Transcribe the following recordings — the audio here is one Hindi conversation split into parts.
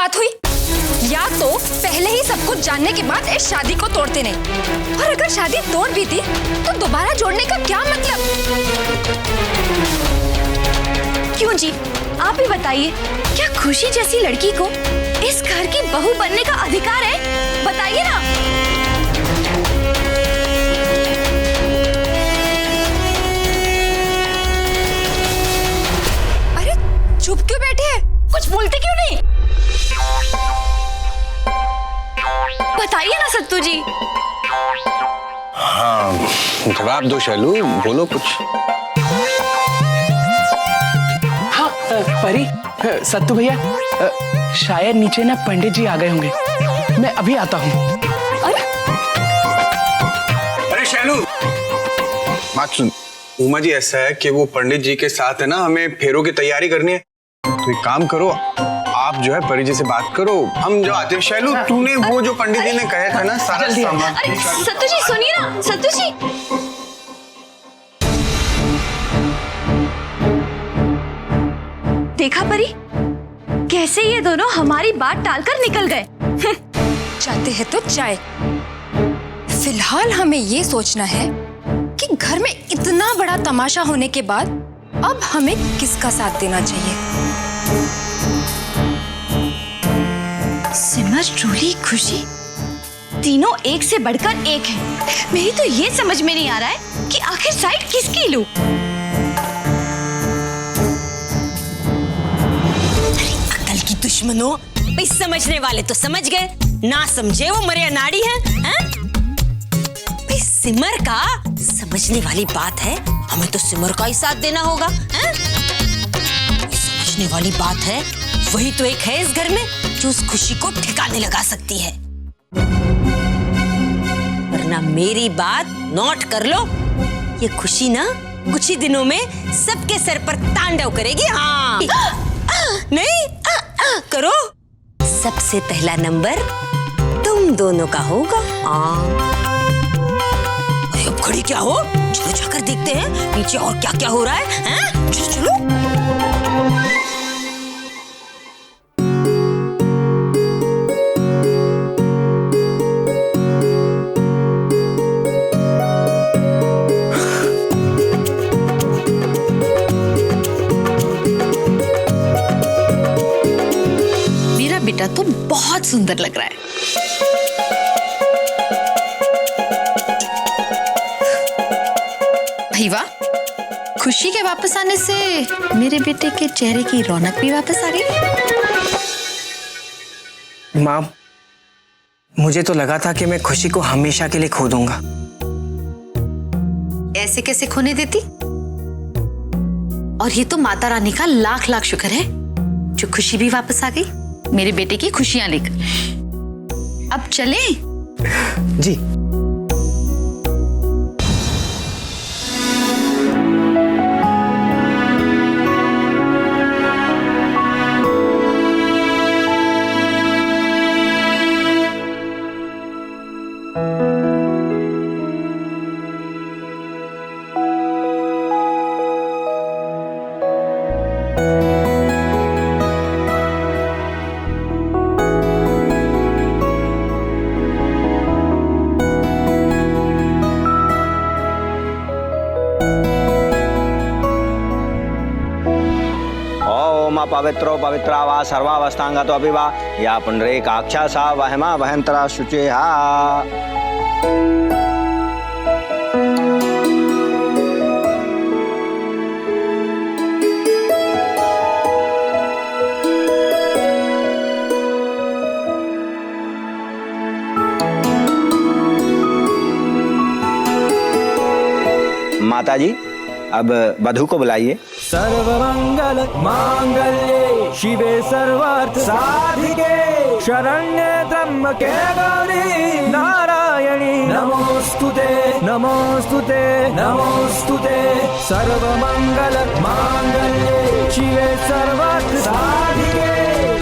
बात हुई? या तो पहले ही सब कुछ जानने के बाद इस शादी को तोड़ते नहीं, और अगर शादी तोड़ भी दी तो दोबारा जोड़ने का क्या मतलब? क्यों जी, आप ही बताइए, क्या खुशी जैसी लड़की को इस घर की बहू बनने का अधिकार है? बताइए ना। अरे चुप क्यों बैठे हैं? कुछ बोलते क्यों नहीं? बताइए ना सत्तू जी। हाँ, जवाब दो शैलू, बोलो कुछ। हाँ परी, सत्तू भैया, शायद नीचे ना पंडित जी आ गए होंगे, मैं अभी आता हूँ। अरे शैलू, बात सुन। उमा जी, ऐसा है कि वो पंडित जी के साथ है ना, हमें फेरों की तैयारी करनी है, तो एक काम करो, आप जो है परी जी से बात करो, हम जो आते हैं। शैलू, तूने वो जो पंडित जी ने कहे थे ना सारा सामान। अरे सत्तू जी सुनिए ना, सत्तू जी। देखा परी, कैसे ये दोनों हमारी बात टालकर निकल गए। चाहते हैं तो चाय। फिलहाल हमें ये सोचना है कि घर में इतना बड़ा तमाशा होने के बाद अब हमें किसका साथ देना चाहिए। सिमर, ट्रूली, खुशी, तीनों एक से बढ़कर एक है। मेरी तो ये समझ में नहीं आ रहा है कि आखिर साइड किसकी लूं। अकल की दुश्मनों, भाई समझने वाले तो समझ गए, ना समझे वो मरे अनाड़ी हैं, हैं? भाई सिमर का समझने वाली बात है, हमें तो सिमर का ही साथ देना होगा, हैं? समझने वाली बात है, वही तो एक है इस घर में जो उस खुशी को ठिकाने लगा सकती है। वरना मेरी बात नोट कर लो, ये खुशी ना कुछ ही दिनों में सबके सर पर तांडव करेगी। हाँ नहीं करो, सबसे पहला नंबर तुम दोनों का होगा। अरे अब खड़ी क्या हो, चलो जाकर देखते हैं नीचे और क्या क्या हो रहा है, हैं? चलो चलो। बेटा तो बहुत सुंदर लग रहा है। भाई वाह, खुशी के वापस आने से मेरे बेटे के चेहरे की रौनक भी वापस आ गई। माँ, मुझे तो लगा था कि मैं खुशी को हमेशा के लिए खो दूंगा। ऐसे कैसे खोने देती? और ये तो माता रानी का लाख लाख शुक्र है जो खुशी भी वापस आ गई, मेरे बेटे की खुशियां लेकर। अब चलें? जी। पवित्रो पवित्रा वा सर्वावस्थांगतो अभी वा या पुंडरीकाक्षा सा वहमा वहंतरा शुचिहा। माता जी, अब वधू को बुलाइए। सर्वमंगल मांगल्ये शिवे सर्वार्थ साधिके शरण्ये त्र्यंबके गौरी नारायणी नमोस्तुते नमोस्तुते नमोस्तुते। सर्वमंगल मांगल्ये शिवे सर्वार्थ साधिके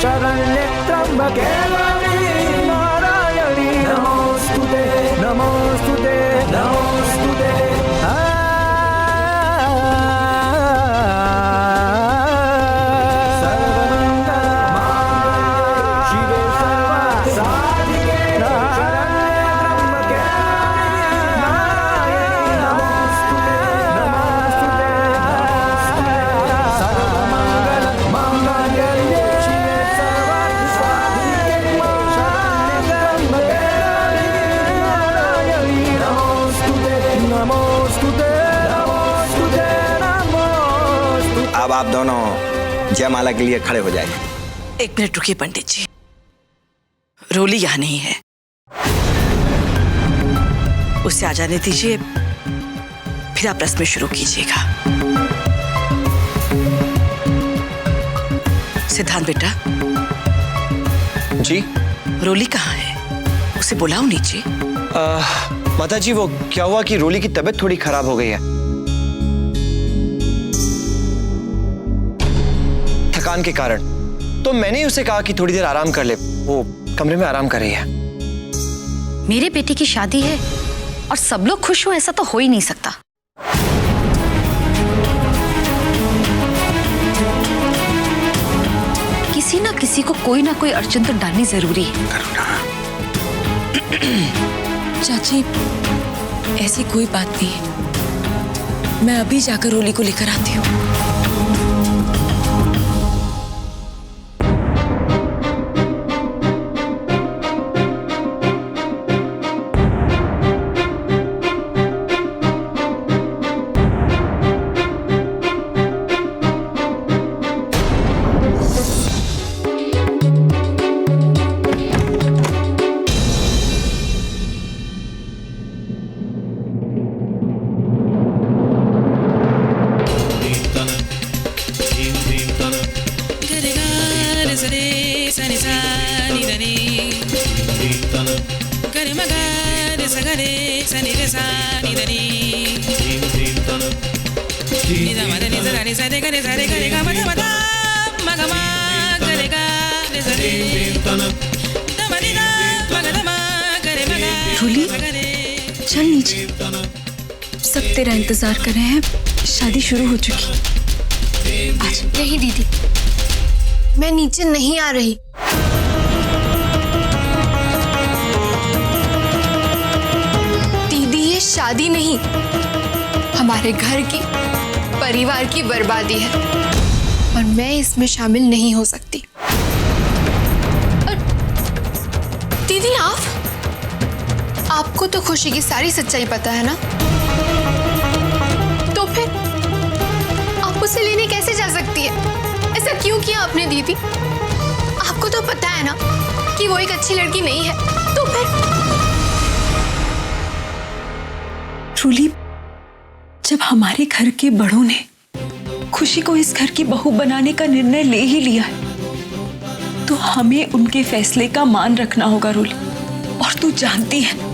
शरण्ये त्र्यंबके गौरी नारायणी नमोस्तुते नमोस्तुते नमोस्तुते। अब आप दोनों जयमाला के लिए खड़े हो जाइए। एक मिनट रुकिए पंडित जी, रोली यहाँ नहीं है, उसे आ जाने दीजिए, फिर आप रस्में शुरू कीजिएगा। सिद्धांत बेटा। जी। रोली कहाँ है? उसे बुलाओ नीचे। माता जी, वो क्या हुआ कि रोली की तबीयत थोड़ी खराब हो गई है, थकान के कारण। तो मैंने उसे कहा कि थोड़ी देर आराम कर ले, वो कमरे में आराम कर रही है। मेरे बेटे की शादी है और सब लोग खुश हो, ऐसा तो हो ही नहीं सकता। किसी ना किसी को कोई ना कोई अड़चन तो डालनी जरूरी है। चाची, ऐसी कोई बात नहीं है, मैं अभी जाकर रोली को लेकर आती हूँ। रोली, चल नीचे, सब तेरा इंतजार कर रहे हैं, शादी शुरू हो चुकी। आज नहीं दीदी, मैं नीचे नहीं आ रही। दीदी, ये शादी नहीं, हमारे घर की, परिवार की बर्बादी है और मैं इसमें शामिल नहीं हो सकती। और दीदी, आपको तो खुशी की सारी सच्चाई पता है ना, तो फिर आप उसे लेने कैसे जा सकती है? ऐसा क्यों किया आपने दीदी? आपको तो पता है ना कि वो एक अच्छी लड़की नहीं है, तो फिर रोली, जब हमारे घर के बड़ों ने खुशी को इस घर की बहू बनाने का निर्णय ले ही लिया है, तो हमें उनके फैसले का मान रखना होगा रोली। और तू जानती है,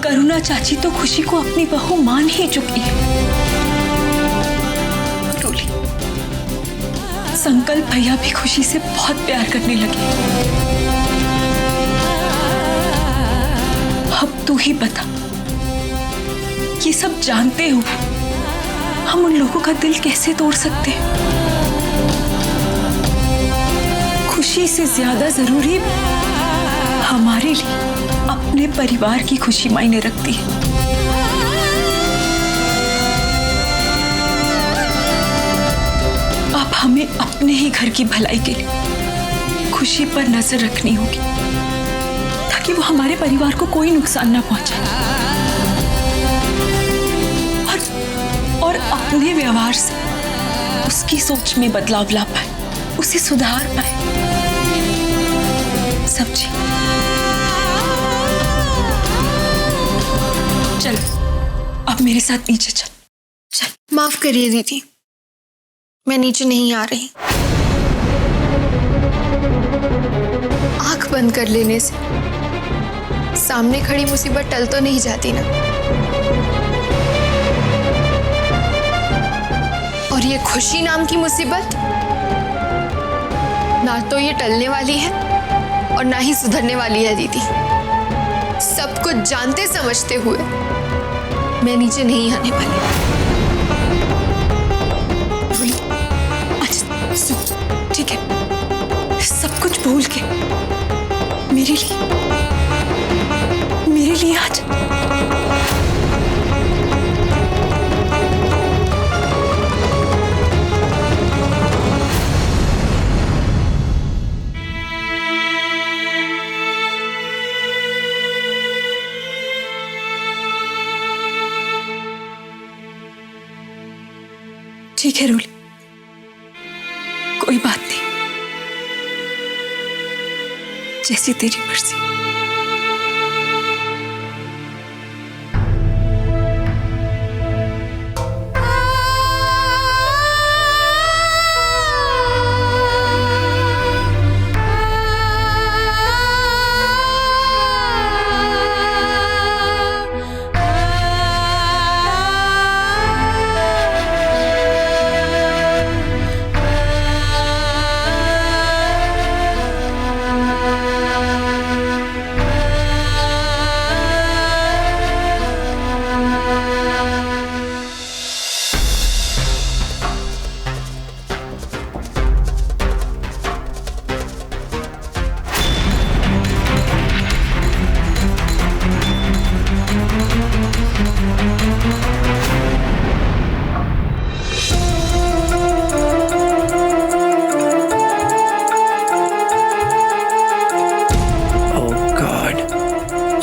करुणा चाची तो खुशी को अपनी बहू मान ही चुकी है। रोली, संकल्प भैया भी खुशी से बहुत प्यार करने लगे। अब तू ही बता, ये सब जानते हुए हम उन लोगों का दिल कैसे तोड़ सकते हैं? खुशी से ज्यादा जरूरी हमारे लिए अपने परिवार की खुशी मायने रखती है। अब हमें अपने ही घर की भलाई के लिए खुशी पर नजर रखनी होगी, ताकि वो हमारे परिवार को कोई नुकसान ना पहुंचाए और अपने व्यवहार से उसकी सोच में बदलाव ला पाए, उसे सुधार पाए। सब्जी, चल अब मेरे साथ नीचे चल। चल। माफ करिए दीदी, मैं नीचे नहीं आ रही। आंख बंद कर लेने से सामने खड़ी मुसीबत टल तो नहीं जाती ना। और ये खुशी नाम की मुसीबत ना तो ये टलने वाली है और ना ही सुधरने वाली है दीदी। सब कुछ जानते समझते हुए मैं नीचे नहीं आने वाली। अच्छा, ठीक है, सब कुछ भूल के मेरे लिए आज ठीक है रोली, जैसी तेरी मर्जी।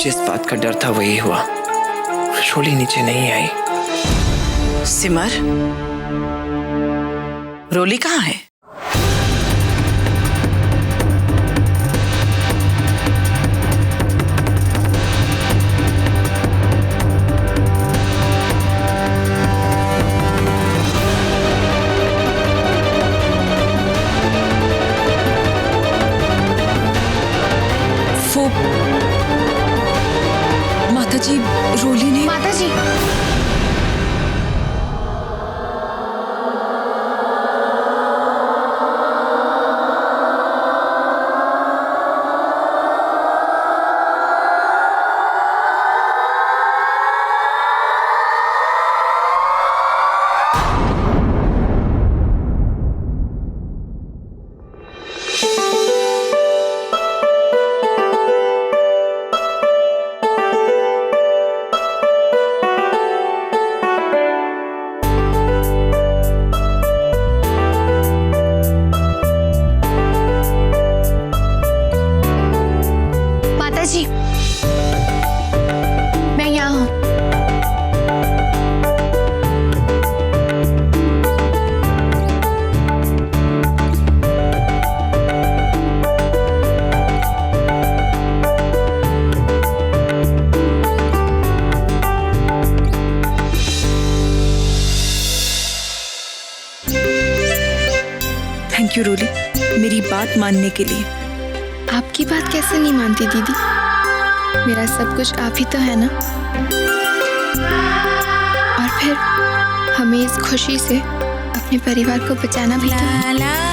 जिस बात का डर था वही हुआ। शोली नीचे नहीं आई। सिमर, रोली कहाँ है? माताजी, रोली ने माताजी, माताजी, मैं यहाँ हूँ। थैंक यू रोली, मेरी बात मानने के लिए। आपकी बात कैसे नहीं मानती दीदी? मेरा सब कुछ आप ही तो है ना। और फिर हमें इस खुशी से अपने परिवार को बचाना भी तो है।